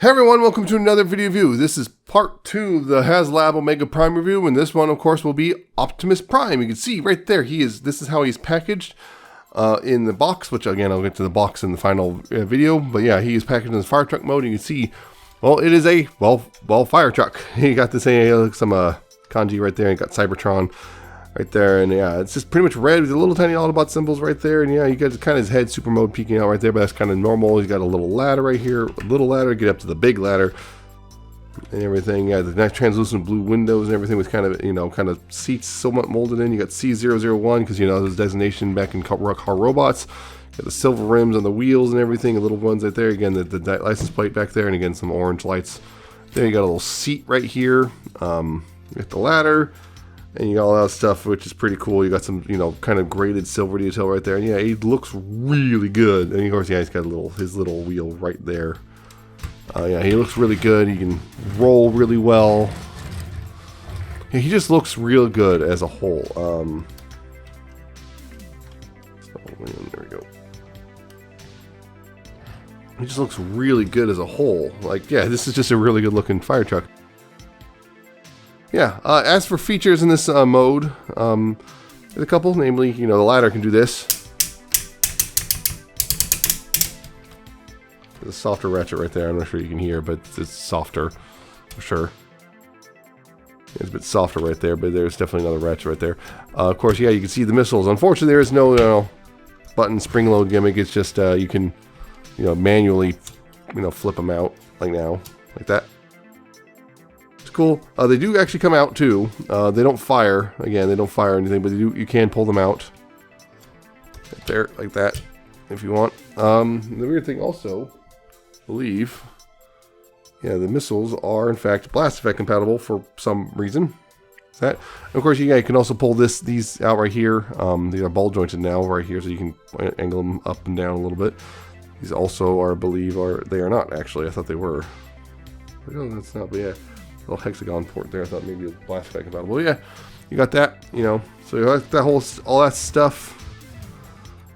Hey everyone, welcome to another video review. This is part 2 of the HasLab Omega Prime review, and this one, of course, will be Optimus Prime. You can see right there, this is how he's packaged in the box, which again, I'll get to the box in the final video. But yeah, he is packaged in this fire truck mode, and you can see, well, it is a, fire truck. You got this, some kanji right there, and you got Cybertron right there, and yeah, it's just pretty much red with the little tiny Autobot symbols right there, and yeah, you got kind of his head super mode peeking out right there, but that's kind of normal. He's got a little ladder right here, a little ladder, get up to the big ladder, and everything. Yeah, the nice translucent blue windows and everything with kind of, kind of seats somewhat molded in. You got C001, because, his designation back in car robots. Got the silver rims on the wheels and everything, the little ones right there. Again, the license plate back there, and again, some orange lights. Then you got a little seat right here. You got the ladder. And you got all that stuff, which is pretty cool. You got some, kind of graded silver detail right there. And yeah, he looks really good. And of course, yeah, he's got his little wheel right there. Yeah, he looks really good. He can roll really well. Yeah, he just looks real good as a whole. There we go. He just looks really good as a whole. Like, yeah, this is just a really good looking fire truck. Yeah, as for features in this mode, there's a couple, namely, the ladder can do this. There's a softer ratchet right there. I'm not sure you can hear, but it's softer, for sure. It's a bit softer right there, but there's definitely another ratchet right there. Of course, yeah, you can see the missiles. Unfortunately, there is no button spring load gimmick. It's just you can, manually, flip them out like now, like that. Cool. They do actually come out too. They don't fire. Again, they don't fire anything, but you can pull them out. Right there, like that, if you want. The weird thing also, I believe, yeah, the missiles are in fact blast effect compatible for some reason. And of course, you can also pull these out right here. These are ball jointed now right here, so you can angle them up and down a little bit. These also are, I believe, they are not actually. I thought they were. Oh, that's not. But yeah. Little hexagon port there. I thought maybe it was blast effect compatible. Yeah, you got that. So you got that all that stuff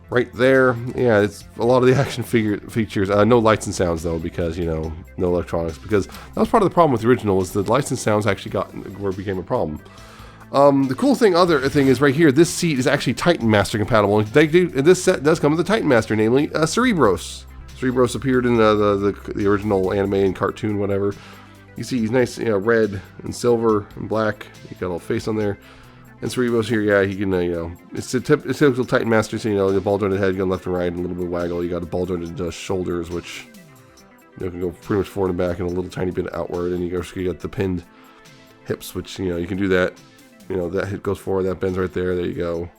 right there. Yeah, it's a lot of the action features. No lights and sounds though, because no electronics. Because that was part of the problem with the original, was the lights and sounds actually became a problem. The cool other thing is right here. This seat is actually Titan Master compatible. And this set does come with a Titan Master, namely Cerebros. Cerebros appeared in the original anime and cartoon, whatever. You see he's nice, red and silver and black. You got a little face on there. And Cerebros here, yeah, he can, it's a typical Titan Master, so, the ball jointed head, you got left and right, and a little bit of waggle. You got a ball jointed shoulders, which, can go pretty much forward and back and a little tiny bit outward. And you got the pinned hips, which, you can do that. That hip goes forward, that bends right there. There you go.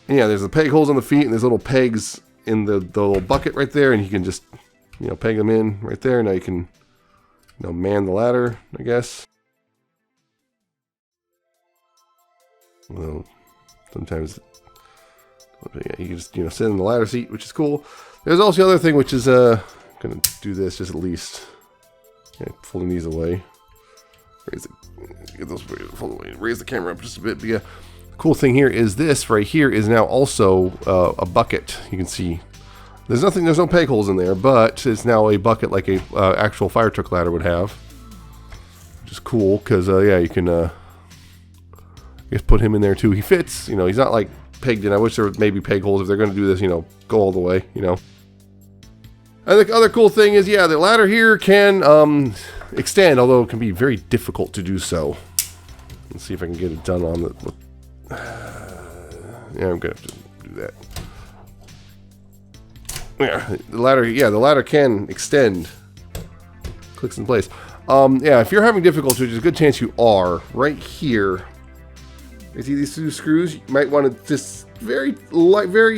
And yeah, there's the peg holes on the feet, and there's little pegs in the little bucket right there, and you can just, peg them in right there. Now you can, man the ladder, I guess. Well, sometimes yeah, you can just sit in the ladder seat, which is cool. There's also the other thing, which is gonna do this just at least. Okay, pulling these away. Get those pulled away. Raise the camera up just a bit. But yeah, the cool thing here is this right here is now also a bucket. You can see. There's no peg holes in there, but it's now a bucket like a actual fire truck ladder would have, which is cool because yeah, you can I guess put him in there too. He fits, he's not like pegged in. I wish there were maybe peg holes if they're going to do this, go all the way, And the other cool thing is, yeah, the ladder here can extend, although it can be very difficult to do so. Let's see if I can get it done on the. Yeah, I'm gonna have to do that. Yeah, the ladder can extend. Clicks in place. Yeah, if you're having difficulty, there's a good chance you are. Right here, you see these two screws? You might want to just very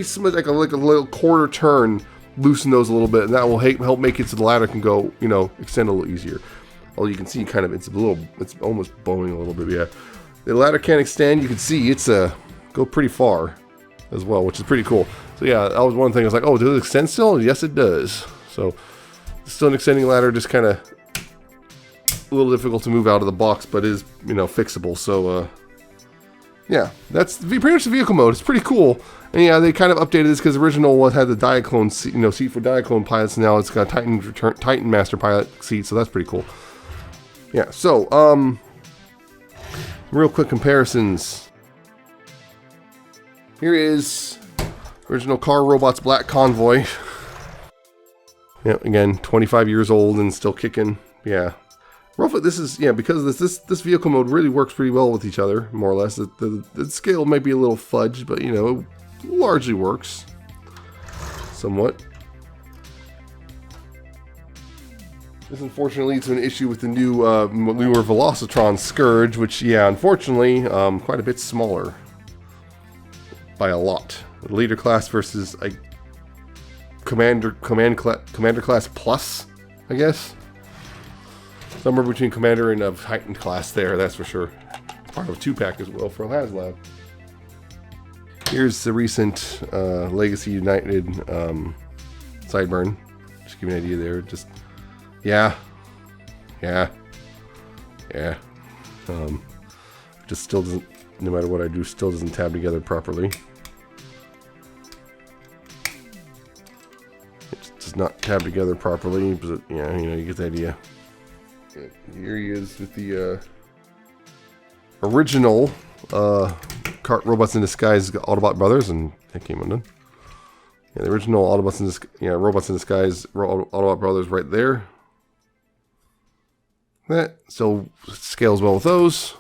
smooth, like a little quarter turn, loosen those a little bit, and that will help make it so the ladder can go, extend a little easier. Well, you can see kind of it's almost bowing a little bit. Yeah, the ladder can extend. You can see it's go pretty far as well, which is pretty cool. So yeah, that was one thing. I was like, oh, does it extend still? Yes, it does. So it's still an extending ladder, just kind of a little difficult to move out of the box, but is fixable. So yeah, that's pretty much the vehicle mode. It's pretty cool. And yeah, they kind of updated this because the original one had the Diaclone seat, seat for Diaclone pilots. Now it's got Titan Master Pilot seat, so that's pretty cool. Yeah, so real quick comparisons. Here is original Car Robots Black Convoy. Yeah, again, 25 years old and still kicking. Yeah. Roughly, this is, because this vehicle mode really works pretty well with each other, more or less. The scale might be a little fudged, but, it largely works. Somewhat. This unfortunately leads to an issue with the newer Velocitron Scourge, which, unfortunately, quite a bit smaller. By a lot. Leader class versus a Commander class plus, I guess. Somewhere between Commander and a heightened class there, that's for sure. Part of a 2-pack as well for HasLab. Here's the recent Legacy United Sideburn. Just give you an idea there. Just, just still doesn't, no matter what I do, still doesn't tab together properly. It just does not tab together properly, but you get the idea. Here he is with the original Robots in Disguise Autobot Brothers, and that came undone. Yeah, the original Autobots in Robots in Disguise Autobot Brothers right there. That so scales well with those.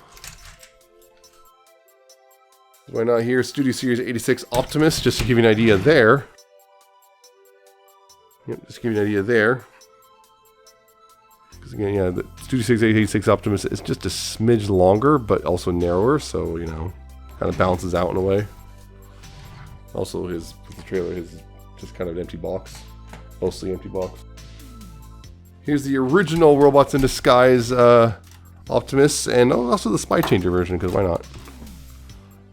Why not here? Studio Series 86 Optimus, just to give you an idea there. Yep, just to give you an idea there. Because again, the Studio Series 86 Optimus is just a smidge longer, but also narrower, so, kind of balances out in a way. Also, with the trailer, his just kind of an empty box. Mostly empty box. Here's the original Robots in Disguise Optimus, and also the Spy Changer version, because why not?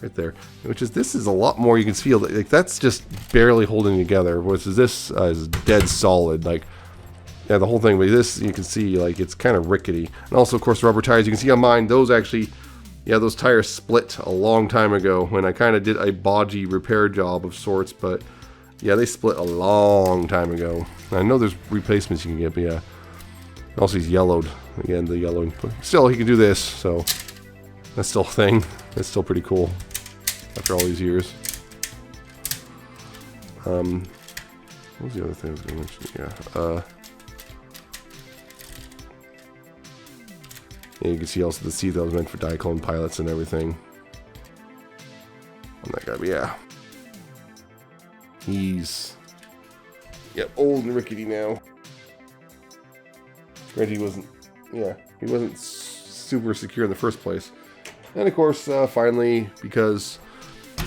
Right there. This is a lot more, you can feel that, that's just barely holding together, versus this is dead solid, the whole thing. But this, you can see, it's kind of rickety. And also, of course, rubber tires. You can see on mine, those actually, those tires split a long time ago when I kind of did a bodgy repair job of sorts, but they split a long time ago. And I know there's replacements you can get, but also he's yellowed. Again, the yellowing. But still, he can do this, so that's still a thing. That's still pretty cool after all these years. What was the other thing I was going to mention? You can see also the seat that was meant for Diaclone pilots and everything. On that guy, but he's old and rickety now. He wasn't super secure in the first place. And of course, finally, because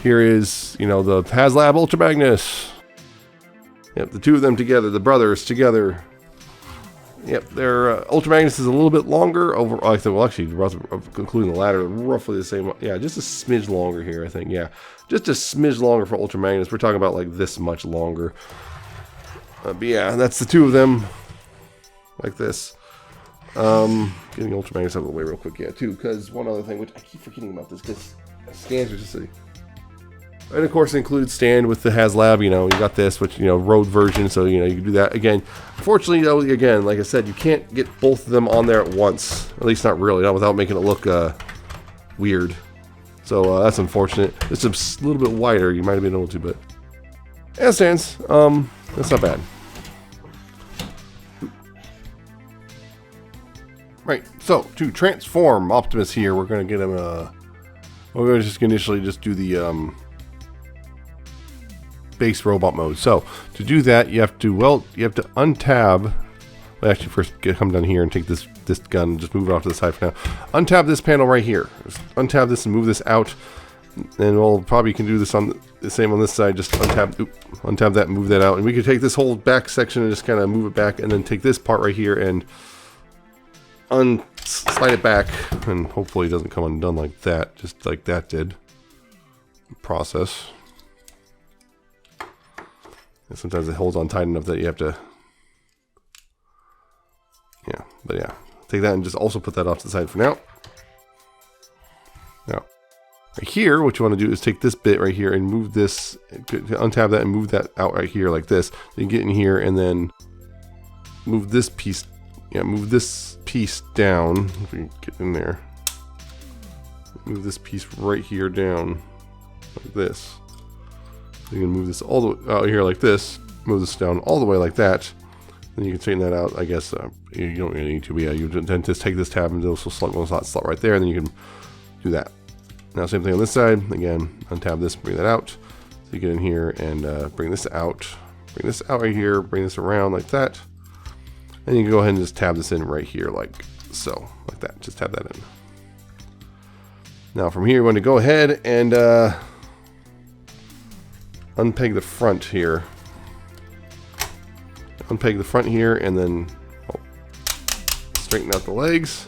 here is, the HasLab Ultra Magnus. Yep, the two of them together, the brothers together. Yep, their Ultra Magnus is a little bit longer. Actually, including the ladder, roughly the same. Yeah, just a smidge longer here, I think. Yeah, just a smidge longer for Ultra Magnus. We're talking about this much longer. But that's the two of them, like this. Getting Ultra Magnus out of the way real quick, too, because one other thing, which I keep forgetting about this, because scans are just and of course, it included stand with the HasLab. You got this, which road version, so you can do that again. Unfortunately, though, again, like I said, you can't get both of them on there at once. At least not really, not without making it look weird. So that's unfortunate. It's a little bit wider. You might have been able to, but as it stands, that's not bad. Right. So to transform Optimus here, we're going to get him we're going to just initially just do the base robot mode. So to do that, you have to untab. Well, actually, first come down here and take this gun and just move it off to the side for now. Untab this panel right here. Just untab this and move this out. And we'll probably can do this on the same on this side. Just untab that and move that out. And we can take this whole back section and just kind of move it back, and then take this part right here and slide it back, and hopefully it doesn't come undone like that, just like that did. Process. And sometimes it holds on tight enough that you have to, take that and just also put that off to the side for now. Now, Right here, what you want to do is take this bit right here and move this, untab that and move that out right here like this. Then you get in here and then move this piece, move this piece down. If we can get in there. Move this piece right here down like this. You can move this all the way out here like this. Move this down all the way like that. Then you can straighten that out. I guess you don't really need to, but yeah, you then just take this tab and this will slot right there, and then you can do that. Now same thing on this side. Again, untab this, bring that out. So you get in here and bring this out. Bring this out right here. Bring this around like that. And you can go ahead and just tab this in right here like so. Like that. Just tab that in. Now from here, we're going to go ahead and unpeg the front here. Unpeg the front here and then straighten out the legs.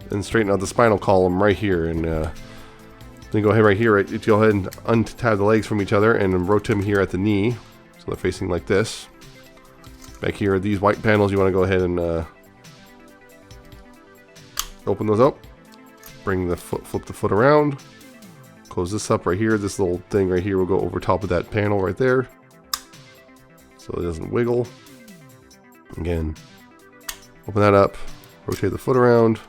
And straighten out the spinal column right here. And then go ahead right here, go ahead and untab the legs from each other and rotate them here at the knee. So they're facing like this. Back here, these white panels, you want to go ahead and open those up. Bring the foot, flip the foot around. Close this up right here. This little thing right here will go over top of that panel right there. So it doesn't wiggle. Again, open that up. Rotate the foot around.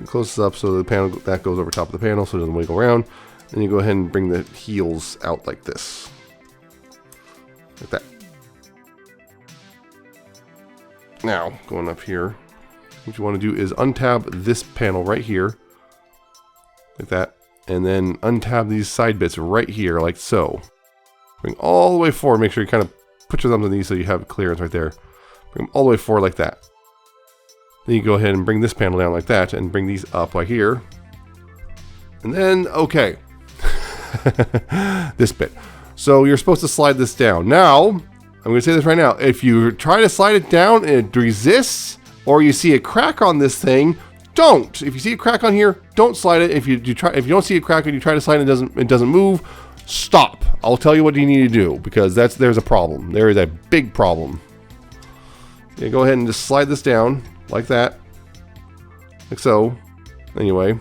Close this up so the panel that goes over top of the panel so it doesn't wiggle around. Then you go ahead and bring the heels out like this. Like that. Now, going up here, what you want to do is untab this panel right here. Like that. And then untab these side bits right here, like so. Bring all the way forward. Make sure you kind of put your thumbs on these so you have clearance right there. Bring them all the way forward like that. Then you go ahead and bring this panel down like that and bring these up right here. And then, okay. This bit. So you're supposed to slide this down. Now, I'm going to say this right now. If you try to slide it down and it resists, or you see a crack on this thing, don't. If you see a crack on here, don't slide it. If you don't see a crack and you try to slide it, it doesn't move, stop. I'll tell you what you need to do because there's a problem. There is a big problem. Okay, go ahead and just slide this down. Like that, like so. Anyway, and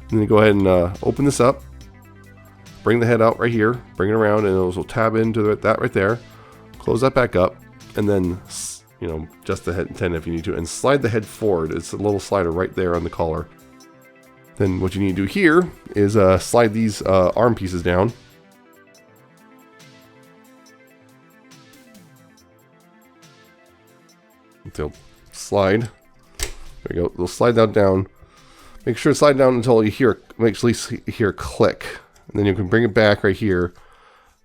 then you go ahead and open this up. Bring the head out right here. Bring it around, and it will tab into that right there. Close that back up, and then just the head antenna if you need to, and slide the head forward. It's a little slider right there on the collar. Then what you need to do here is slide these arm pieces down. They'll slide. There you go. They'll slide that down. Make sure to slide down until you hear, at least hear a click. And then you can bring it back right here.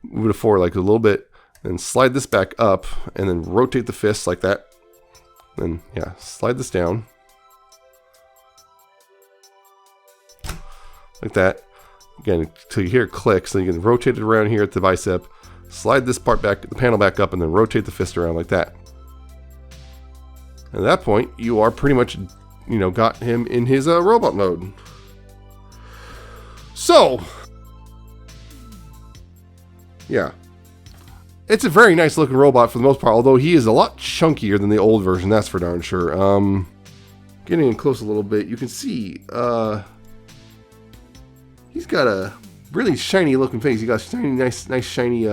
Move it forward like a little bit. And slide this back up. And then rotate the fist like that. Then, yeah, slide this down. Like that. Again, until you hear a click. So you can rotate it around here at the bicep. Slide this part back, the panel back up, and then rotate the fist around like that. At that point, you are pretty much, got him in his robot mode. So, yeah. It's a very nice looking robot for the most part, although he is a lot chunkier than the old version, that's for darn sure. Getting in close a little bit, you can see he's got a really shiny looking face. He got shiny, nice shiny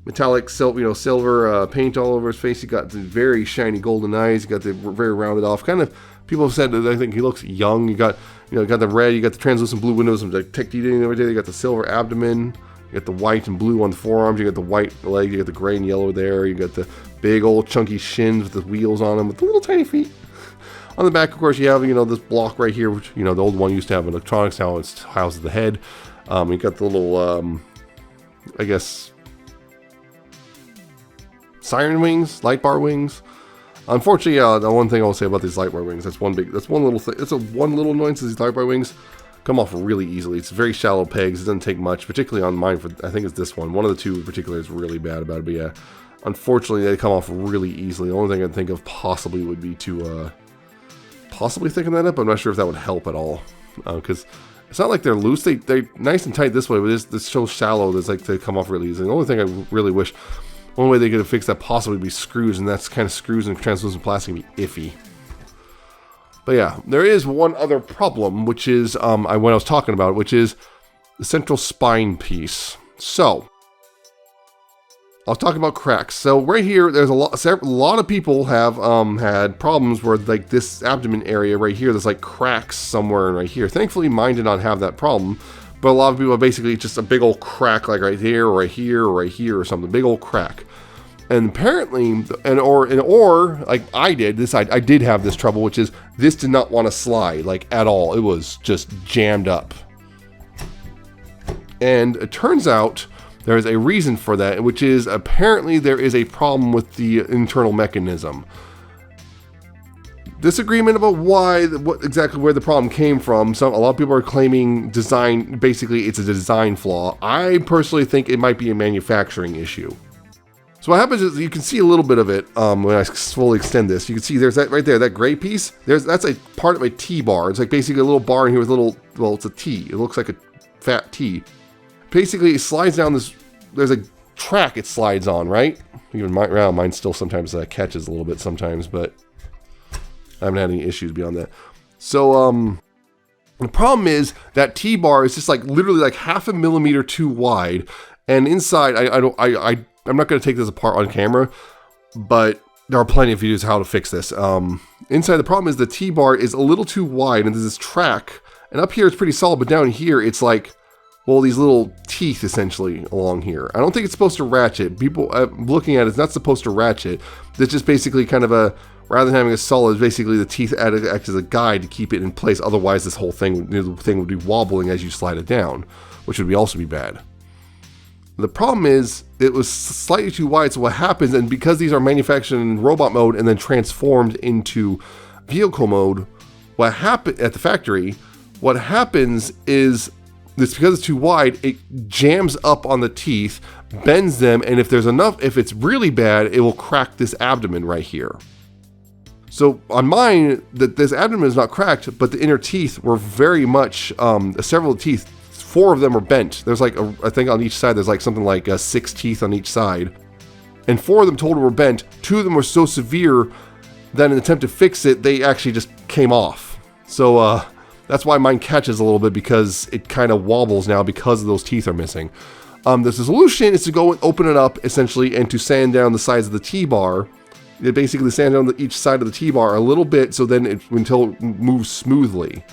metallic silver paint all over his face. He got the very shiny golden eyes. He got the very rounded off. Kind of, people have said that I think he looks young. You got, got the red. You got the translucent blue windows and the tech detailing over there. You got the silver abdomen. You got the white and blue on the forearms. You got the white legs. You got the gray and yellow there. You got the big old chunky shins with the wheels on them with the little tiny feet. On the back, of course, you have this block right here, which the old one used to have electronics. Now it's houses the head. You got the little, I guess, siren wings, light bar wings. Unfortunately, the one thing I'll say about these light bar wings, that's one little thing. It's one little annoyance. These light bar wings come off really easily. It's very shallow pegs. It doesn't take much, particularly on mine. I think it's this one. One of the two in particular is really bad about it. But yeah, unfortunately, they come off really easily. The only thing I can think of possibly would be to possibly thicken that up. I'm not sure if that would help at all because it's not like they're loose. They're nice and tight this way, but it's so shallow that they come off really easily. The only thing I really wish. One way they could have fixed that possibly would be screws, and that's kind of screws and translucent plastic can be iffy. But yeah, there is one other problem, which is when I was talking about, which is the central spine piece. So I'll talk about cracks. So right here, there's a lot of people have had problems where like this abdomen area right here, there's like cracks somewhere right here. Thankfully, mine did not have that problem, but a lot of people are basically just a big old crack like right here, or right here, or right here, or something, big old crack. And apparently, or like I did, I did have this trouble, which is this did not want to slide like at all. It was just jammed up. And it turns out there is a reason for that, which is apparently there is a problem with the internal mechanism. Disagreement about what exactly where the problem came from. A lot of people are claiming design, basically it's a design flaw. I personally think it might be a manufacturing issue. So what happens is you can see a little bit of it when I fully extend this. You can see there's that right there, that gray piece. That's a part of a T-bar. It's like basically a little bar in here with a little, well, it's a T. It looks like a fat T. Basically, it slides down this, there's a track it slides on, right? Even mine still sometimes catches a little bit sometimes, but I haven't had any issues beyond that. So, the problem is that T-bar is just like literally like 0.5 millimeter too wide. And inside, I'm not going to take this apart on camera, but there are plenty of videos how to fix this. Inside, the problem is the T-bar is a little too wide, and there's this track, and up here it's pretty solid, but down here it's like, well, these little teeth essentially along here. I don't think it's supposed to ratchet. People looking at it, it's not supposed to ratchet. It's just basically kind of a, rather than having a solid, basically the teeth act as a guide to keep it in place. Otherwise, this whole thing, the thing would be wobbling as you slide it down, which would also be bad. The problem is it was slightly too wide. So what happens, and because these are manufactured in robot mode and then transformed into vehicle mode, what happened at the factory, what happens is this, because it's too wide, it jams up on the teeth, bends them, and if there's enough, if it's really bad, it will crack this abdomen right here. So on mine, this abdomen is not cracked, but the inner teeth were very much, several teeth, 4 of them are bent. There's like, I think on each side, there's like something like 6 teeth on each side. And 4 of them total were bent. 2 of them were so severe that in an attempt to fix it, they actually just came off. So that's why mine catches a little bit, because it kind of wobbles now because of those teeth are missing. The solution is to go and open it up essentially and to sand down the sides of the T-bar. It basically sand down each side of the T-bar a little bit so then until it moves smoothly.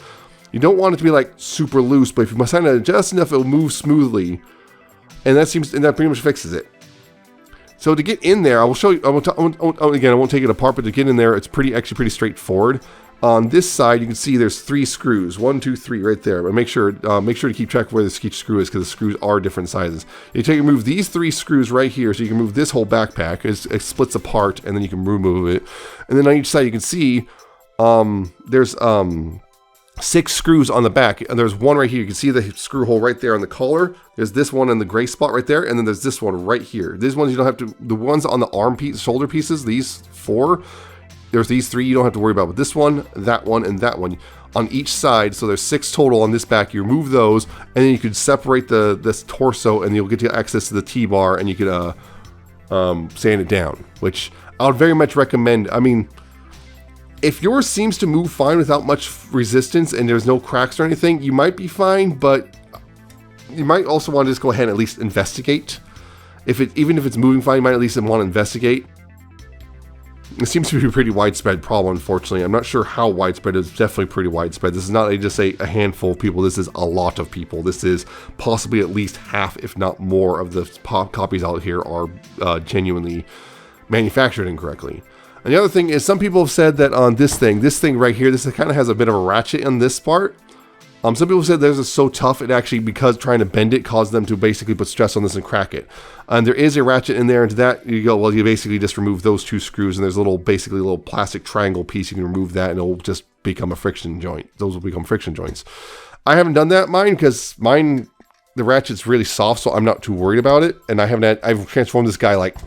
You don't want it to be like super loose, but if you sand it just enough, it'll move smoothly. And that pretty much fixes it. So to get in there, I will show you, again, I won't take it apart, but to get in there, it's actually pretty straightforward. On this side, you can see there's 3 screws, 1, 2, 3, right there. But make sure to keep track of where each screw is, because the screws are different sizes. You remove these 3 screws right here, so you can move this whole backpack. It splits apart, and then you can remove it. And then on each side, you can see there's 6 screws on the back, and there's one right here. You can see the screw hole right there on the collar. There's this one in the gray spot right there, and then there's this one right here. These ones you don't have to. The ones on the arm piece, shoulder pieces, these 4. There's these 3 you don't have to worry about, but this one, and that one on each side. So there's 6 total on this back. You remove those, and then you could separate this torso, and you'll get access to the T-bar, and you could sand it down, which I would very much recommend. I mean, if yours seems to move fine without much resistance and there's no cracks or anything, you might be fine, but you might also want to just go ahead and at least investigate. Even if it's moving fine, you might at least want to investigate. It seems to be a pretty widespread problem, unfortunately. I'm not sure how widespread. It's definitely pretty widespread. This is not just a handful of people. This is a lot of people. This is possibly at least half, if not more, of the copies out here are genuinely manufactured incorrectly. And the other thing is, some people have said that on this thing right here, this kind of has a bit of a ratchet in this part. Some people said this is so tough, it actually, because trying to bend it caused them to basically put stress on this and crack it. And there is a ratchet in there, and to that you go, well, you basically just remove those 2 screws, and there's basically a little plastic triangle piece. You can remove that, and it'll just become a friction joint. Those will become friction joints. I haven't done that because the ratchet's really soft, so I'm not too worried about it. And I've transformed this guy like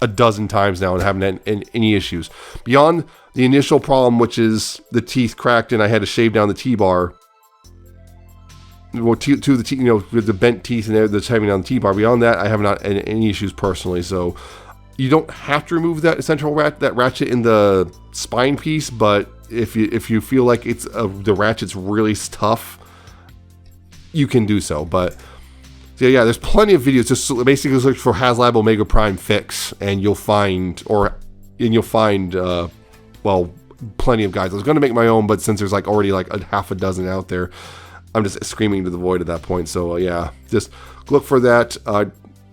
a dozen times now and haven't had any issues. Beyond the initial problem, which is the teeth cracked and I had to shave down the T-bar. Well, two of the teeth, with the bent teeth and that's shaving down the T-bar. Beyond that, I have not had any issues personally. So you don't have to remove that essential that ratchet in the spine piece, but if you feel like it's the ratchet's really tough, you can do so. But yeah, there's plenty of videos. Just basically search for HasLab Omega Prime fix, and you'll find well, plenty of guides. I was going to make my own, but since there's like already like a half a dozen out there, I'm just screaming to the void at that point. So yeah, just look for that.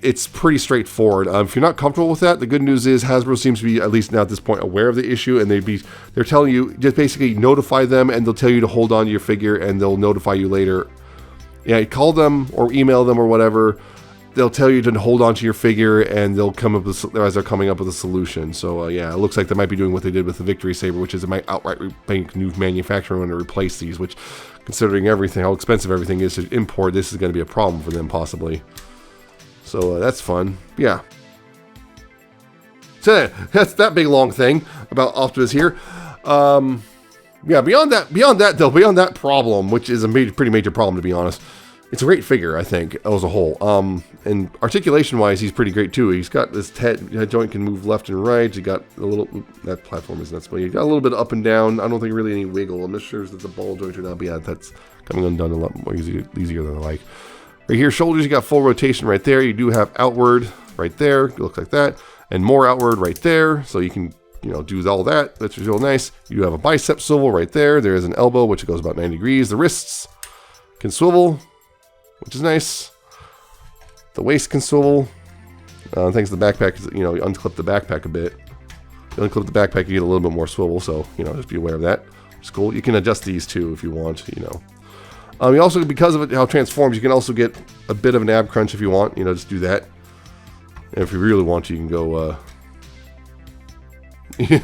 It's pretty straightforward. If you're not comfortable with that, the good news is Hasbro seems to be, at least now at this point, aware of the issue, and they're telling you, just basically notify them, and they'll tell you to hold on to your figure, and they'll notify you later. Yeah, call them or email them or whatever. They'll tell you to hold on to your figure, and they'll come up with, as they're coming up with a solution. So yeah, it looks like they might be doing what they did with the Victory Saber, which is they might outright make new manufacturing to replace these, which, considering everything, how expensive everything is to import, this is going to be a problem for them possibly. So that's fun. Yeah. So that's that big long thing about Optimus here. Yeah, beyond that problem, which is a pretty major problem to be honest, it's a great figure, I think, as a whole. And articulation-wise, he's pretty great too. He's got this head joint can move left and right. He got a little, that platform is nuts, but he got a little bit up and down. I don't think really any wiggle. I'm not sure if it's a ball joint or not, but yeah, that's coming undone a lot more easier than I like. Right here, shoulders, you got full rotation right there. You do have outward right there. It looks like that. And more outward right there. So you can, do all that. That's real nice. You have a bicep swivel right there. There is an elbow, which goes about 90 degrees. The wrists can swivel, which is nice. The waist can swivel. Thanks to the backpack, you unclip the backpack a bit. You unclip the backpack, you get a little bit more swivel. So, just be aware of that. It's cool. You can adjust these too if you want, You also, because of how it transforms, you can also get a bit of an ab crunch if you want. Just do that. And if you really want to, you can go... you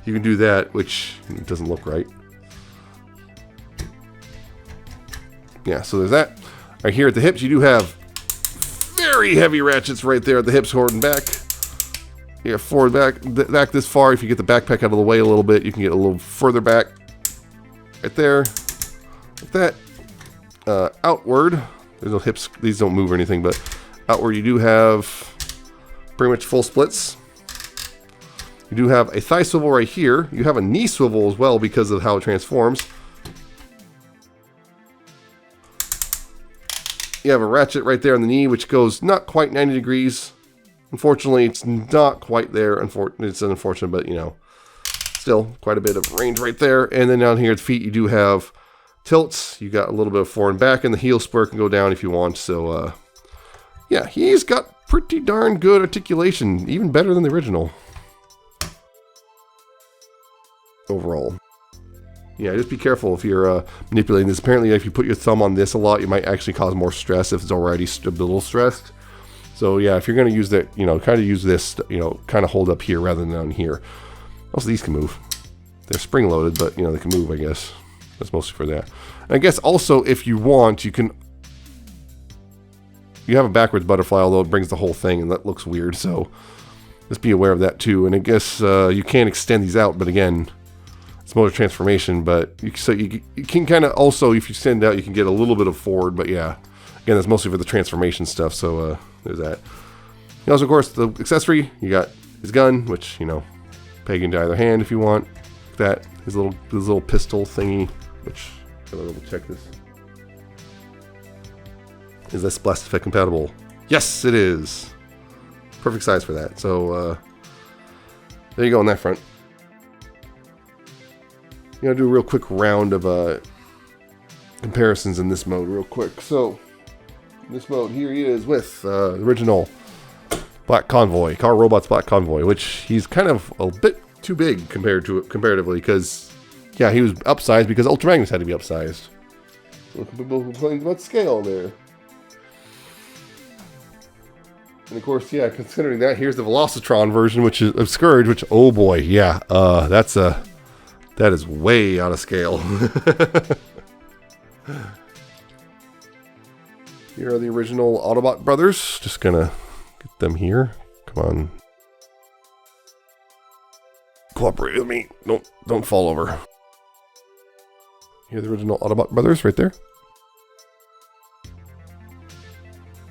can do that, which doesn't look right. Yeah, so there's that. Right here at the hips, you do have very heavy ratchets right there at the hips, forward and back. Yeah, forward, back this far. If you get the backpack out of the way a little bit, you can get a little further back. Right there. Like that. Outward, there's no hips, these don't move or anything, but outward you do have pretty much full splits. You do have a thigh swivel right here. You have a knee swivel as well because of how it transforms. You have a ratchet right there on the knee, which goes not quite 90 degrees. Unfortunately, it's not quite there. It's unfortunate, but still quite a bit of range right there. And then down here at the feet, you do have tilts. You got a little bit of forward and back, and the heel spur can go down if you want. So yeah, he's got pretty darn good articulation, even better than the original overall. Yeah, just be careful if you're manipulating this. Apparently, if you put your thumb on this a lot, you might actually cause more stress if it's already a little stressed. So yeah, if you're going to use that, kind of use this, kind of hold up here rather than down here. Also, these can move. They're spring-loaded, but they can move, I guess. That's mostly for that. And I guess also, if you want, you have a backwards butterfly, although it brings the whole thing, and that looks weird. So just be aware of that too. And I guess you can extend these out, but again, it's motor transformation. But you can kind of also, if you extend out, you can get a little bit of forward. But yeah, again, that's mostly for the transformation stuff. So there's that. And also, of course, the accessory, you got his gun, which peg into either hand if you want. That his little pistol thingy. Which, I'm gonna double check this. Is this blast effect compatible? Yes, it is. Perfect size for that. So, there you go on that front. I'm gonna do a real quick round of comparisons in this mode, real quick. So, in this mode, here he is with the original Black Convoy, Car Robots Black Convoy, which he's kind of a bit too big comparatively, because yeah, he was upsized because Ultra Magnus had to be upsized. Look at people complain about scale there. And of course, yeah, considering that, here's the Velocitron version, which is of Scourge, which, oh boy, yeah, that is way out of scale. Here are the original Autobot brothers. Just gonna get them here. Come on. Cooperate with me. Don't fall over. Here are the original Autobot brothers right there.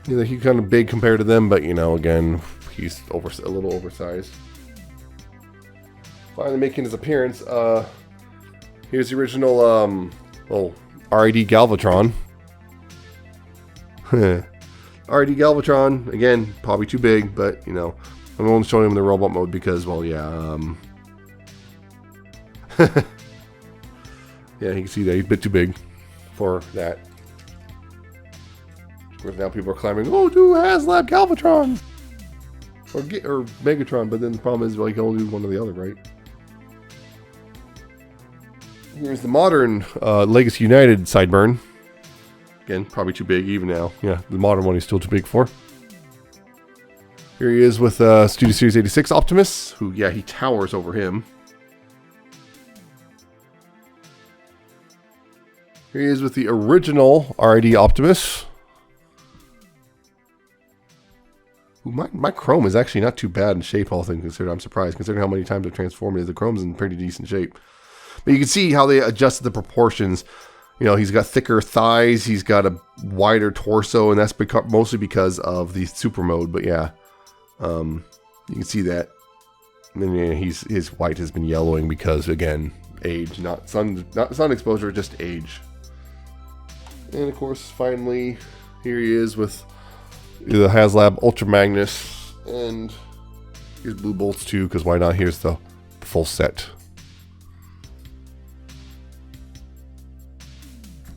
He's kind of big compared to them, but again, he's a little oversized. Finally making his appearance, Here's the original well, RID Galvatron. RID Galvatron, again, probably too big, but you know, I'm only showing him in the robot mode because, well, yeah, yeah, you can see that he's a bit too big for that. Of course, now people are clamoring, oh, do HasLab Galvatron! Or Megatron, but then the problem is, well, you can only do one or the other, right? Here's the modern Legacy United Sideburn. Again, probably too big even now. Yeah, the modern one is still too big for. Here he is with Studio Series 86 Optimus, who, yeah, he towers over him. Here he is with the original RID Optimus. My chrome is actually not too bad in shape, all things considered. I'm surprised, considering how many times I've transformed it. The chrome's in pretty decent shape. But you can see how they adjusted the proportions. You know, he's got thicker thighs, he's got a wider torso, and that's mostly because of the super mode. But yeah, you can see that. And then yeah, his white has been yellowing because, again, age, not sun exposure, just age. And of course, finally, here he is with the HasLab Ultra Magnus, and here's Blue Bolts too, because why not? Here's the full set.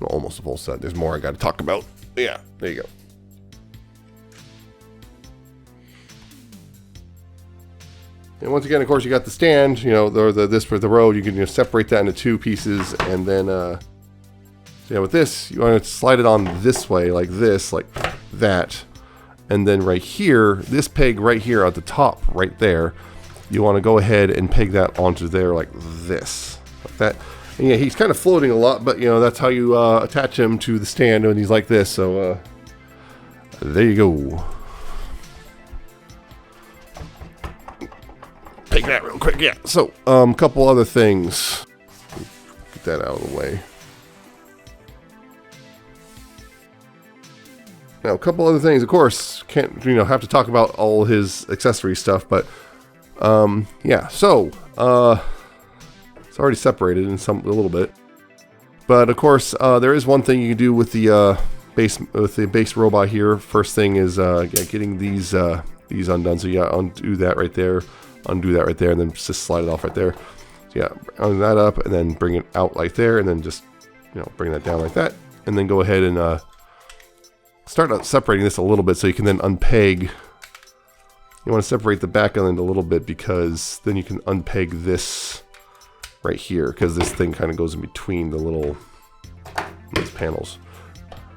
Well, almost a full set. There's more I got to talk about. Yeah, there you go. And once again, of course, you got the stand. You know, this for the road. You can separate that into two pieces, and then so yeah, with this, you want to slide it on this way, like this, like that. And then right here, this peg right here at the top, right there, you want to go ahead and peg that onto there like this, like that. And yeah, he's kind of floating a lot, but you know, that's how you attach him to the stand when he's like this. So there you go. Peg that real quick, yeah. So a couple other things. Get that out of the way. Now, a couple other things, of course, can't have to talk about all his accessory stuff, but yeah. So it's already separated in a little bit, but of course there is one thing you can do with the base robot here. First thing is getting these undone. So yeah, undo that right there, undo that right there, and then just slide it off right there. So yeah, undo that up, and then bring it out like there, and then just bring that down like that, and then go ahead and start separating this a little bit so you can then unpeg. You want to separate the back end a little bit because then you can unpeg this right here, because this thing kind of goes in between the little these panels.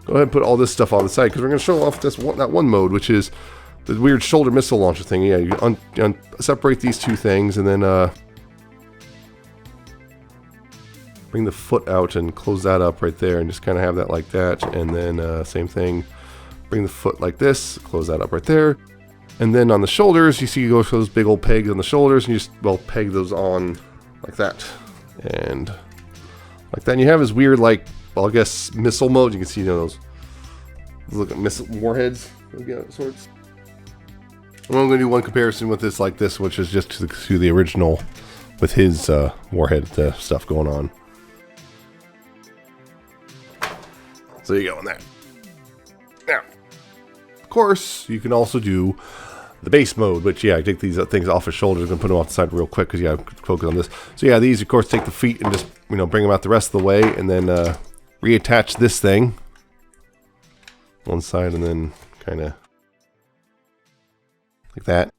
Go ahead and put all this stuff on the side because we're going to show off that one mode, which is the weird shoulder missile launcher thing. Yeah, you separate these two things and then bring the foot out and close that up right there and just kind of have that like that. And then same thing. Bring the foot like this, close that up right there. And then on the shoulders, you see you go for those big old pegs on the shoulders, and you just, well, peg those on like that. And like that. And you have this weird, like, well, I guess missile mode. You can see those look at missile warheads, sorts. I'm going to do one comparison with this like this, which is just to the original with his warhead stuff going on. So you go on that. Now, of course, you can also do the base mode, which, yeah, I take these things off his shoulders and put them off the side real quick because, yeah, focus on this. So, yeah, these, of course, take the feet and just, bring them out the rest of the way and then reattach this thing one side and then kind of like that.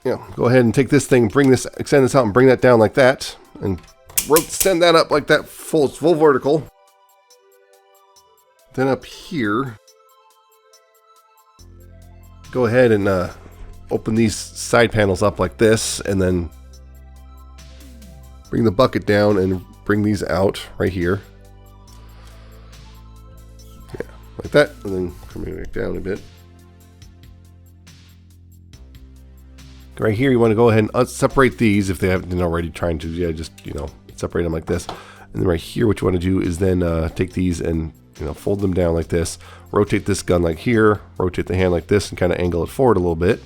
Yeah, go ahead and take this thing, extend this out and bring that down like that and extend that up like that, full vertical. Then up here, go ahead and open these side panels up like this, and then bring the bucket down and bring these out right here. Yeah, like that, and then coming back down a bit. Right here, you want to go ahead and separate these if they haven't been already trying to. Yeah, just separate them like this. And then right here, what you want to do is then take these and fold them down like this. Rotate this gun like here. Rotate the hand like this and kind of angle it forward a little bit.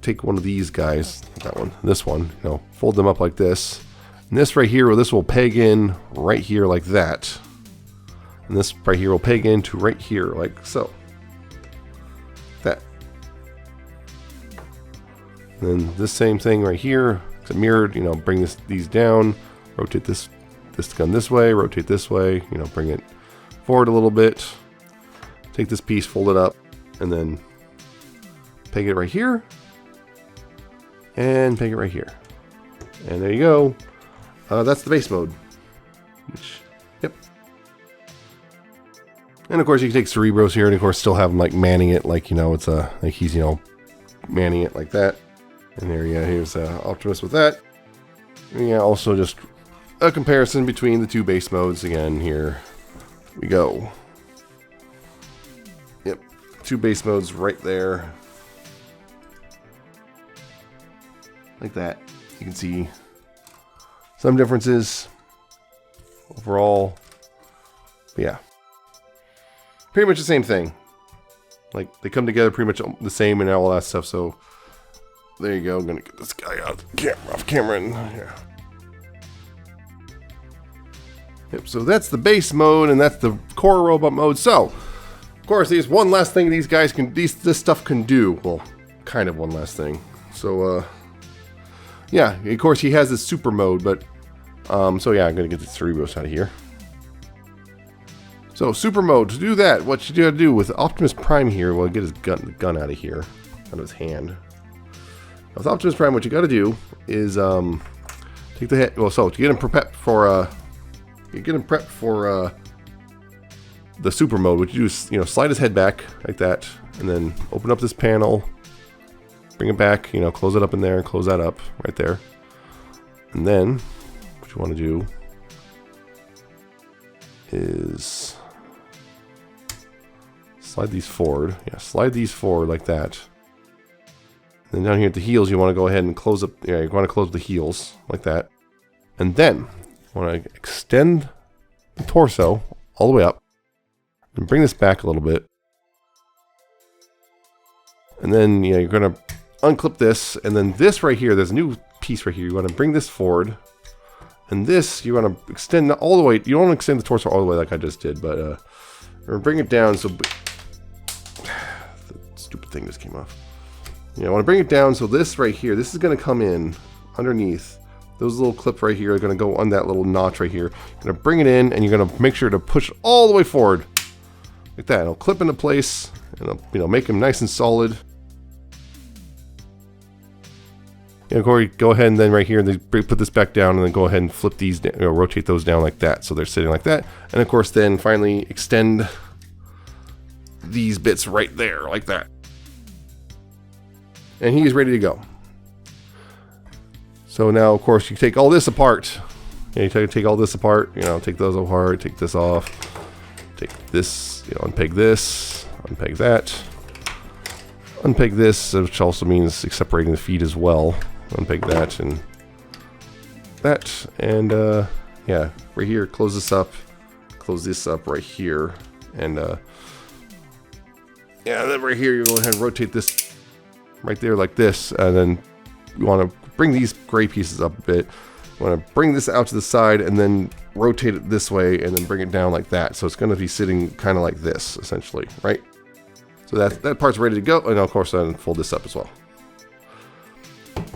take one of these guys, that one, this one, you know, fold them up like this. And this right here, well, this will peg in right here like that. And this right here will peg into right here like so. That. And then this same thing right here, it's mirrored, you know, bring these down, rotate this gun this way, rotate this way, you know, bring it forward a little bit. Take this piece, fold it up, and then peg it right here. And peg it right here. And there you go. That's the base mode. Yep. And of course you can take Cerebros here and of course still have him like manning it like, you know, it's like he's, you know, manning it like that. And there you go, here's Optimus with that. And yeah, also just a comparison between the two base modes again. Here we go. Yep, two base modes right there. Like that. You can see some differences overall. But yeah, pretty much the same thing. Like they come together pretty much the same and all that stuff. So there you go. I'm gonna get this guy off camera and yeah. Yep, so that's the base mode and that's the core robot mode. So of course there's one last thing these guys can, this stuff can do. Well, kind of one last thing. So yeah, of course he has this super mode, but so yeah, I'm gonna get the Cerebros out of here. So super mode, to do that, what you gotta do with Optimus Prime here, well, get his gun out of here, out of his hand. With Optimus Prime, what you gotta do is take the head. Well, so to get him prepped for the super mode, what you do is, you know, slide his head back like that, and then open up this panel, bring it back, you know, close it up in there, and close that up right there, and then what you want to do is slide these forward. Yeah, slide these forward like that. And then down here at the heels, you want to go ahead and close up. Yeah, you want to close the heels like that, and then you want to extend the torso all the way up, and bring this back a little bit, and then you're gonna unclip this, and then this right here, there's a new piece right here. You want to bring this forward, and this you want to extend all the way. You don't want to extend the torso all the way like I just did, but bring it down. So the stupid thing just came off. Yeah, I want to bring it down so this right here, this is going to come in underneath. Those little clips right here are going to go on that little notch right here. You're going to bring it in, and you're going to make sure to push all the way forward like that. It'll clip into place, and it'll, you know, make them nice and solid. And go ahead and then right here, and put this back down, and then go ahead and flip these, you know, rotate those down like that, so they're sitting like that. And of course, then finally extend these bits right there like that. And he's ready to go. So now, of course, you take all this apart. Yeah, you take all this apart. You know, take those apart. Take this off. Take this. You know, unpeg this. Unpeg that. Unpeg this, which also means separating the feet as well. Unpeg that and that, and yeah, right here. Close this up. Close this up right here, and yeah, then right here, you go ahead and rotate this right there like this, and then you want to bring these gray pieces up a bit. You want to bring this out to the side and then rotate it this way and then bring it down like that. So it's going to be sitting kind of like this, essentially, right? So that part's ready to go, and of course then fold this up as well.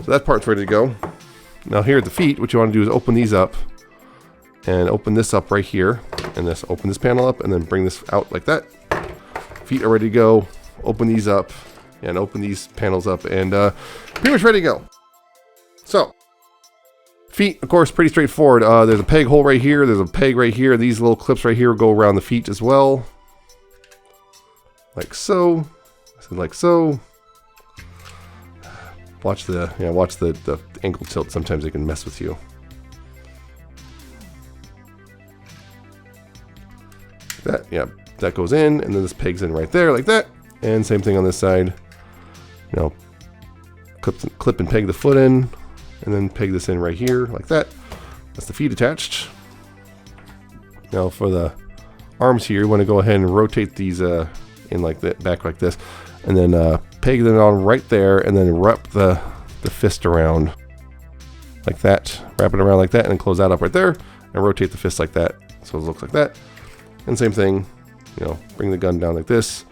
So that part's ready to go. Now here at the feet, what you want to do is open these up and open this up right here, and this open this panel up and then bring this out like that. Feet are ready to go. Open these up. And open these panels up, and pretty much ready to go. So, feet, of course, pretty straightforward. There's a peg hole right here. There's a peg right here. These little clips right here go around the feet as well. Like so. I said like so. Watch the ankle tilt. Sometimes they can mess with you. That, yeah, that goes in, and then this pegs in right there like that. And same thing on this side. You know, clip and peg the foot in, and then peg this in right here like that. That's the feet attached. Now for the arms here, you want to go ahead and rotate these in like that, back like this, and then peg it on right there, and then wrap the fist around like that. Wrap it around like that, and then close that up right there, and rotate the fist like that, so it looks like that. And same thing, you know, bring the gun down like this,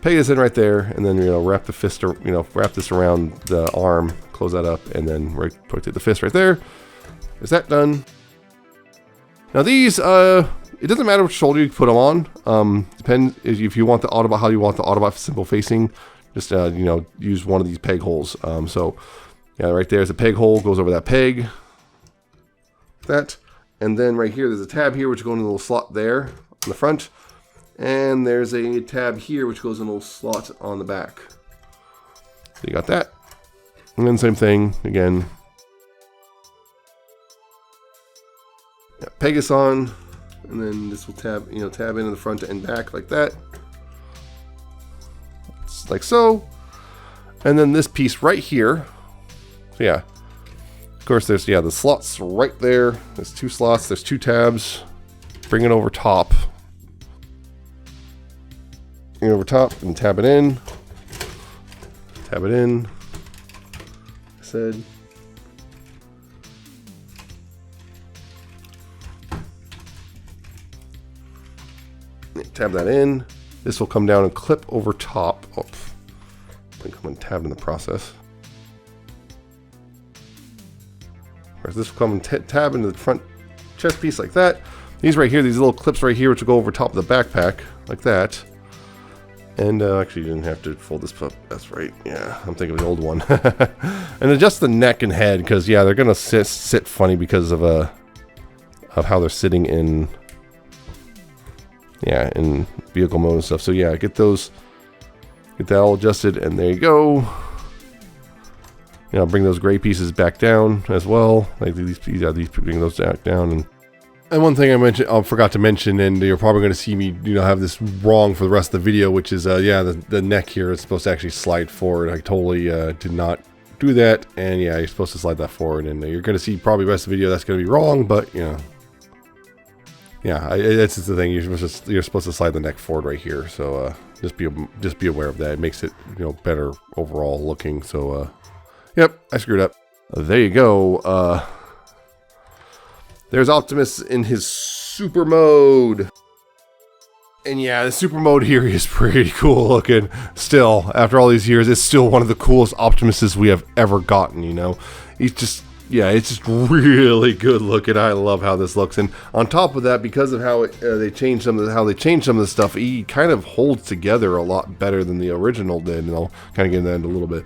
peg this in right there, and then, you know, wrap the fist, or, you know, wrap this around the arm, close that up, and then rotate the fist right there. Is that done? Now these, it doesn't matter which shoulder you put them on. Depends if you want the Autobot, how you want the Autobot simple facing. Just you know, use one of these peg holes. So yeah, right there's a peg hole, goes over that peg. That, and then right here there's a tab here which goes in a little slot there on the front, and there's a tab here which goes in a little slot on the back. So you got that, and then same thing again. Yeah, peg this on, and then this will tab, you know, tab into the front and back like that. It's like so. And then this piece right here. So yeah. Of course there's, yeah, the slots right there. There's 2 slots, there's 2 tabs. Bring it over top. Bring it over top and tab it in. Tab it in. I said. Tab that in. This will come down and clip over top. Oh, come and tab in the process. Whereas this will come and tab into the front chest piece like that. These right here, these little clips right here, which will go over top of the backpack like that. And actually, you didn't have to fold this up. That's right. Yeah, I'm thinking of the old one. And adjust the neck and head, because yeah, they're gonna sit funny because of how they're sitting in. Yeah, in vehicle mode and stuff. So yeah, get that all adjusted, and there you go. You know, bring those gray pieces back down as well. Like these bring those back down. And one thing I forgot to mention, and you're probably going to see me, you know, have this wrong for the rest of the video, which is yeah, the neck here is supposed to actually slide forward. I totally did not do that, and yeah, you're supposed to slide that forward, and you're going to see probably the rest of the video that's going to be wrong, but you know. Yeah, that's just the thing. You're supposed to slide the neck forward right here. So just be aware of that. It makes it, you know, better overall looking. So yep, I screwed up. There you go. There's Optimus in his super mode. And yeah, the super mode here is pretty cool looking. Still, after all these years, it's still one of the coolest Optimuses we have ever gotten. You know, he's just. Yeah, it's just really good looking. I love how this looks, and on top of that, because of how they changed some of the stuff, he kind of holds together a lot better than the original did. And I'll kind of get into that in a little bit.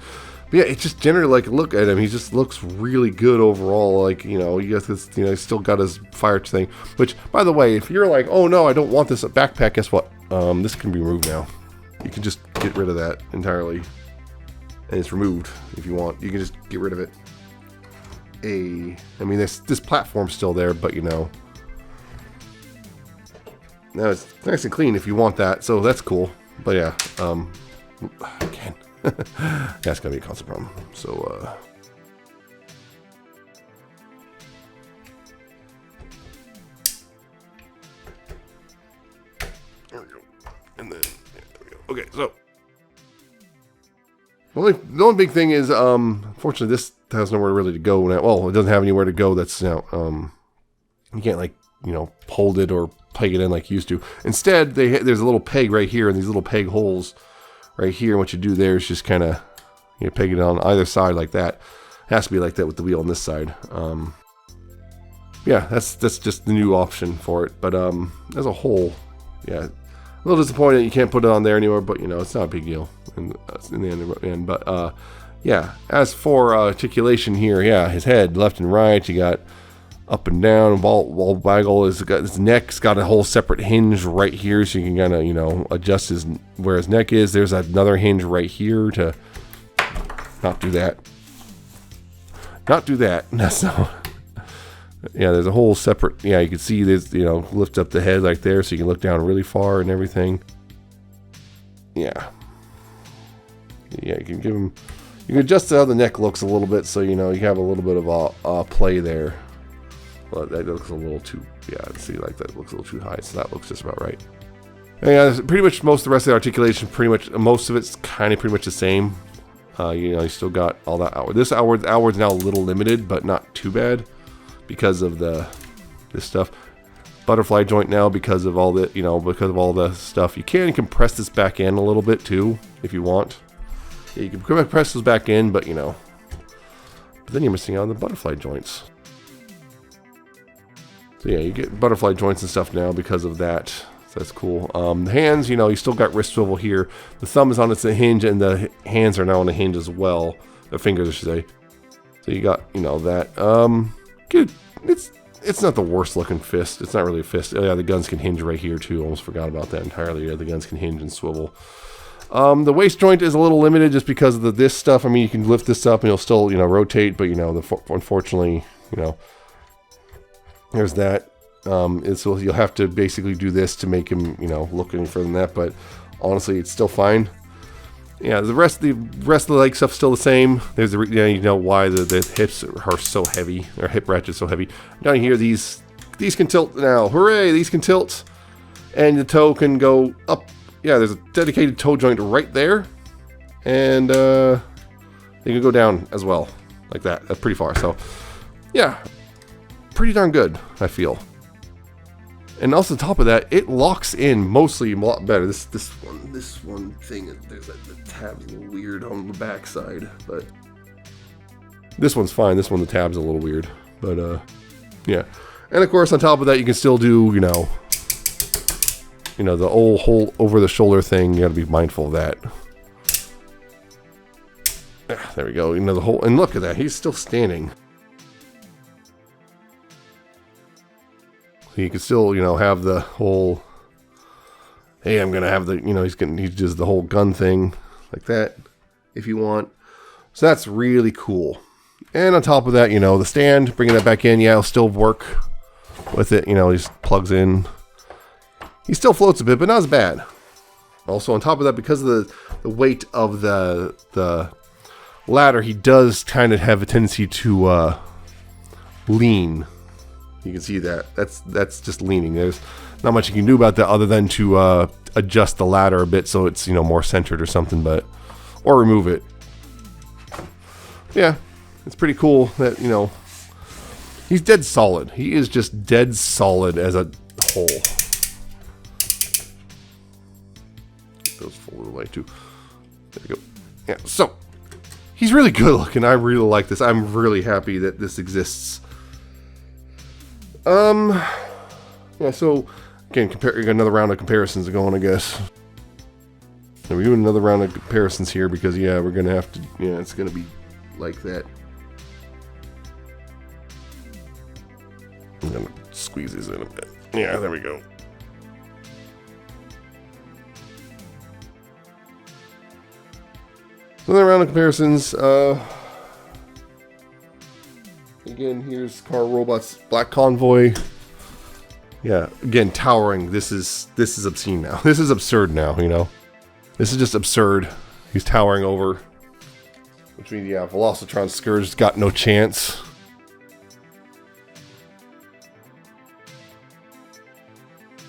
But yeah, it's just generally, like, look at him. He just looks really good overall. Like, you know, you know, he's still got his fire thing. Which, by the way, if you're like, oh no, I don't want this backpack, guess what? This can be removed now. You can just get rid of that entirely, and it's removed if you want. You can just get rid of it. I mean, this platform's still there, but you know, now it's nice and clean if you want that, so that's cool. But yeah, again, that's gonna be a constant problem. So there we go, and then there we go. Okay, so the only big thing is, unfortunately, this has nowhere really to go now. Well, it doesn't have anywhere to go. That's now, you can't, like, you know, hold it or peg it in like you used to. Instead, there's a little peg right here, and these little peg holes right here. And what you do there is just kind of, you know, peg it on either side like that. It has to be like that with the wheel on this side. Yeah, that's just the new option for it. But as a whole, yeah, a little disappointed you can't put it on there anymore. But you know, it's not a big deal in the end. But yeah, as for articulation here, yeah, his head left and right, you got up and down, ball waggle, his neck's got a whole separate hinge right here, so you can kind of, you know, adjust where his neck is. There's another hinge right here to not do that. That's not. Yeah, there's a whole separate, yeah, you can see this, you know, lift up the head like there, so you can look down really far and everything. Yeah. Yeah, you can give him, you can adjust how the neck looks a little bit, so you know you have a little bit of a play there. But that looks a little too, yeah, see, like that looks a little too high, so that looks just about right. Yeah, pretty much most of the rest of the articulation, most of it's pretty much the same. You know, you still got all that outward. This outward's now a little limited, but not too bad because of this stuff. Butterfly joint now because of all the, you know, because of all the stuff. You can compress this back in a little bit too, if you want. Yeah, you can compress those back in, but you know, but then you're missing out on the butterfly joints. So yeah, you get butterfly joints and stuff now because of that. So that's cool. The hands, you know, you still got wrist swivel here. The thumb is on its hinge, and the hands are now on the hinge as well. The fingers, I should say. So you got, you know, that. Good. It's not the worst looking fist. It's not really a fist. Oh yeah, the guns can hinge right here too. Almost forgot about that entirely. Yeah, the guns can hinge and swivel. The waist joint is a little limited just because of this stuff. I mean, you can lift this up and you'll still, you know, rotate, but you know, unfortunately, you know, there's that. So you'll have to basically do this to make him, you know, look any further than that. But honestly, it's still fine. Yeah, the rest of the leg stuff's still the same. There's the, you know why the hips are so heavy, or hip ratchet's so heavy. Down here, these can tilt now. Hooray! These can tilt, and the toe can go up. Yeah, there's a dedicated toe joint right there, and they can go down as well, like that. That's pretty far. So, yeah, pretty darn good, I feel. And also on top of that, it locks in mostly a lot better. This one thing, there's the tab's a little weird on the back side, but this one's fine. This one, the tab's a little weird, but yeah. And of course, on top of that, you can still do, you know, the old whole over the shoulder thing. You got to be mindful of that. There we go. You know, the whole, and look at that, he's still standing. So you can still, you know, have the whole, hey, I'm gonna have the, you know, he does the whole gun thing like that if you want. So that's really cool. And on top of that, you know, the stand, bringing that back in, yeah, it'll still work with it. You know, he just plugs in. He still floats a bit, but not as bad. Also, on top of that, because of the weight of the ladder, he does kind of have a tendency to lean. You can see that. That's just leaning. There's not much you can do about that other than to adjust the ladder a bit so it's, you know, more centered or something, or remove it. Yeah, it's pretty cool that, you know, he's dead solid. He is just dead solid as a whole. Get those folded away too. There we go. Yeah, so he's really good looking. I really like this. I'm really happy that this exists. Yeah, so again, another round of comparisons going, I guess. And we're doing another round of comparisons here because, yeah, we're gonna have to, yeah, it's gonna be like that. I'm gonna squeeze these in a bit. Yeah, there we go. So another round of comparisons. Again, here's Car Robots Black Convoy. Yeah, again, towering. This is obscene now. This is absurd now, you know. This is just absurd. He's towering over. Which means, yeah, Velocitron Scourge's got no chance.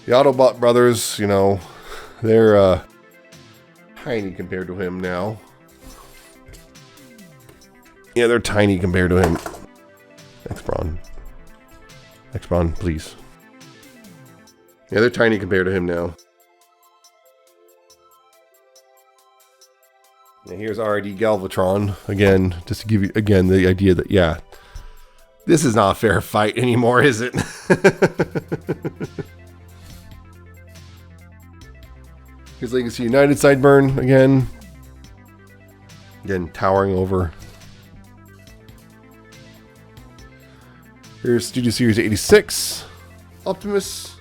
The Autobot brothers, you know, they're tiny compared to him now. Yeah, they're tiny compared to him. X-Bron, please. Yeah, they're tiny compared to him now. And here's RID Galvatron, again, just to give you, again, the idea that, yeah, this is not a fair fight anymore, is it? Here's Legacy United Sideburn, again. Again, towering over. Here's Studio Series 86. Optimus.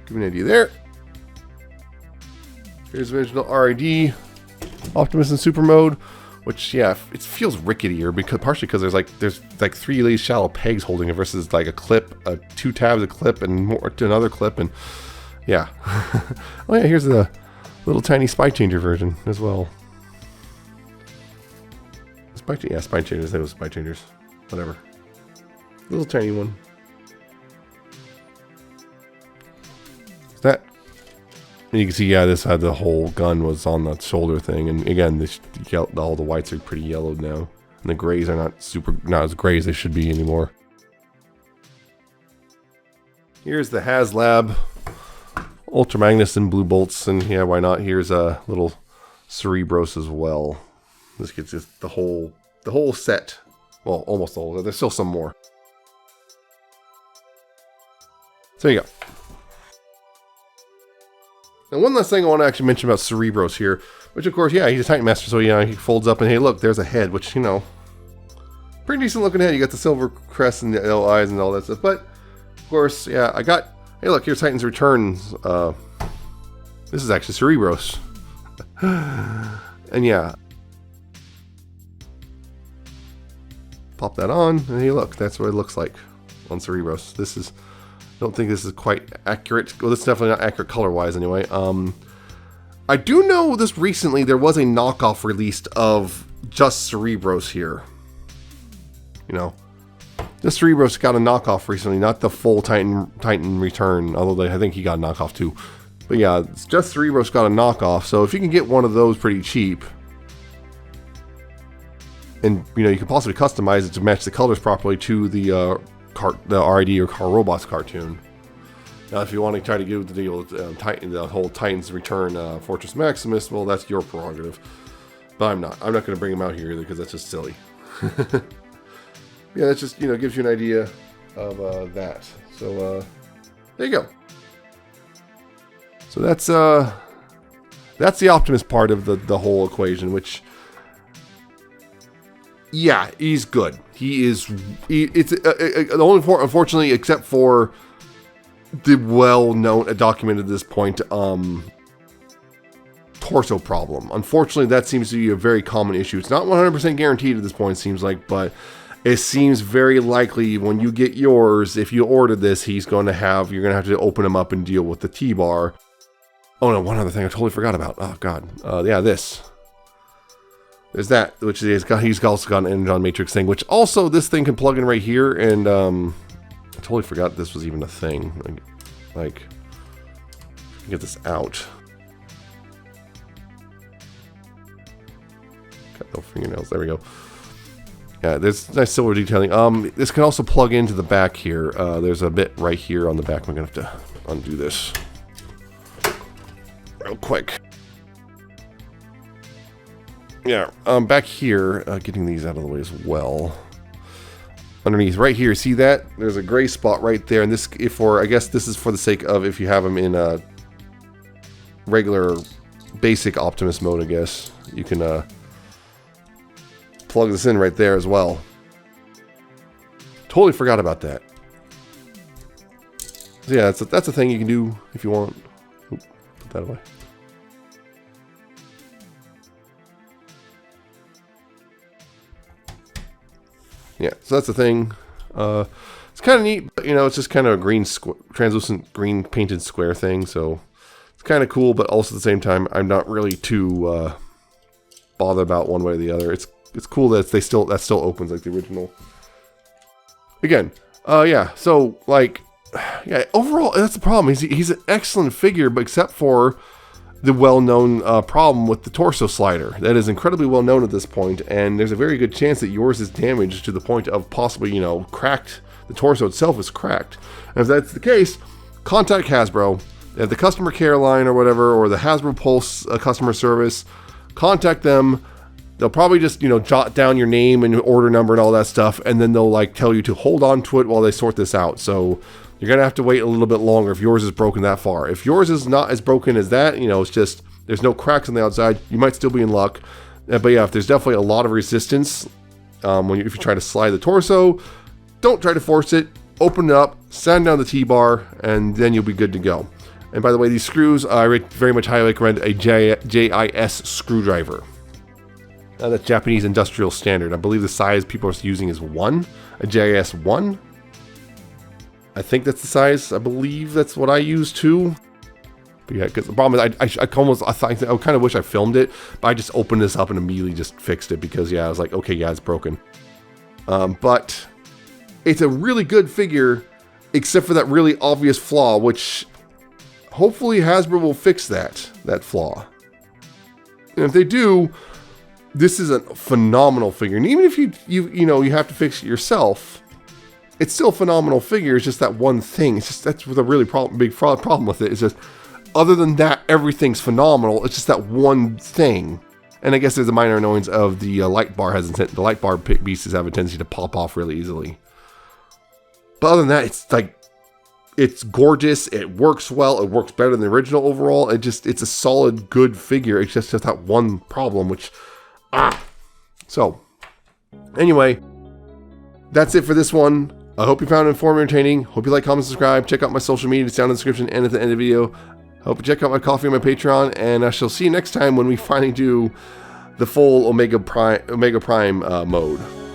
Give me an idea there. Here's original RID. Optimus in Super Mode. Which, yeah, it feels ricketier because partially because there's like three of these shallow pegs holding it versus like a clip, two tabs a clip, and more to another clip, and yeah. Oh yeah, here's the little tiny Spy Changer version as well. Spy Changers. Those Spy Changers. Whatever. Little tiny one. Is that? And you can see, yeah, this had the whole gun was on that shoulder thing. And again, all the whites are pretty yellowed now. And the grays are not as gray as they should be anymore. Here's the HasLab Ultra Magnus and Blue Bolts. And yeah, why not? Here's a little Cerebros as well. This gets the whole set. Well, almost the whole. There's still some more. So there you go. And one last thing I want to actually mention about Cerebros here, which of course, yeah, he's a Titan Master, so yeah, he folds up and hey, look, there's a head, which, you know, pretty decent looking head. You got the silver crest and the yellow eyes and all that stuff. But of course, yeah, hey, look, here's Titan's Returns. This is actually Cerebros. And yeah, pop that on, and hey, look, that's what it looks like on Cerebros. I don't think this is quite accurate. Well, this is definitely not accurate color-wise anyway. I do know this recently, there was a knockoff released of just Cerebros here. You know, just Cerebros got a knockoff recently, not the full Titan Return, although I think he got a knockoff too. But yeah, just Cerebros got a knockoff, so if you can get one of those pretty cheap, and you know, you can possibly customize it to match the colors properly to the RID or Car Robots cartoon. Now, if you want to try to give the deal with the whole Titan's Return Fortress Maximus, well, that's your prerogative. But I'm not going to bring him out here either because that's just silly. Yeah, that just, you know, gives you an idea of that. So there you go. So that's the Optimus part of the whole equation, which, yeah, he's good. It's the only, unfortunately, except for the well-known, documented at this point, torso problem. Unfortunately, that seems to be a very common issue. It's not 100% guaranteed at this point, it seems like, but it seems very likely when you get yours, if you order this, you're going to have to open them up and deal with the T-bar. Oh no, one other thing I totally forgot about. Oh god. Yeah, this. There's that, which he's also got an Energon Matrix thing, which also this thing can plug in right here, and I totally forgot this was even a thing. Like get this out. Got no fingernails. There we go. Yeah, there's nice silver detailing. This can also plug into the back here. There's a bit right here on the back. I'm gonna have to undo this real quick. Yeah, back here, getting these out of the way as well. Underneath, right here, see that? There's a gray spot right there, and this, I guess this is for the sake of if you have them in a regular, basic Optimus mode, I guess. You can plug this in right there as well. Totally forgot about that. So yeah, that's a thing you can do if you want. Oop, put that away. Yeah, so that's the thing. It's kind of neat, but, you know, it's just kind of a green, translucent green painted square thing, so it's kind of cool, but also at the same time, I'm not really too bothered about one way or the other. It's cool that that still opens like the original. Again, yeah, so, like, yeah, overall, that's the problem. He's an excellent figure, but except for the well-known problem with the torso slider. That is incredibly well-known at this point, and there's a very good chance that yours is damaged to the point of possibly, you know, cracked. The torso itself is cracked. And if that's the case, contact Hasbro. They have the customer care line or whatever, or the Hasbro Pulse customer service. Contact them. They'll probably just, you know, jot down your name and your order number and all that stuff, and then they'll, like, tell you to hold on to it while they sort this out. So you're going to have to wait a little bit longer if yours is broken that far. If yours is not as broken as that, you know, it's just, there's no cracks on the outside, you might still be in luck. But yeah, if there's definitely a lot of resistance, if you try to slide the torso, don't try to force it, open it up, sand down the T-bar, and then you'll be good to go. And by the way, these screws, I very much highly recommend a JIS screwdriver. That's Japanese industrial standard. I believe the size people are using is 1, a JIS 1. I think that's the size. I believe that's what I use too. But yeah, because the problem is I kind of wish I filmed it, but I just opened this up and immediately just fixed it because yeah, I was like, okay, yeah, it's broken. But it's a really good figure, except for that really obvious flaw, which hopefully Hasbro will fix that flaw. And if they do, this is a phenomenal figure. And even if you have to fix it yourself, it's still a phenomenal figure. It's just that one thing. It's just that's the really big problem with it. It's just other than that, everything's phenomenal. It's just that one thing. And I guess there's a minor annoyance of the light bar the light bar pieces have a tendency to pop off really easily. But other than that, it's like it's gorgeous. It works well. It works better than the original overall. It's a solid, good figure. It's just that one problem, which So anyway, that's it for this one. I hope you found it informative and entertaining. Hope you like, comment, subscribe. Check out my social media. It's down in the description and at the end of the video. Hope you check out my coffee and my Patreon, and I shall see you next time when we finally do the full Omega Prime mode.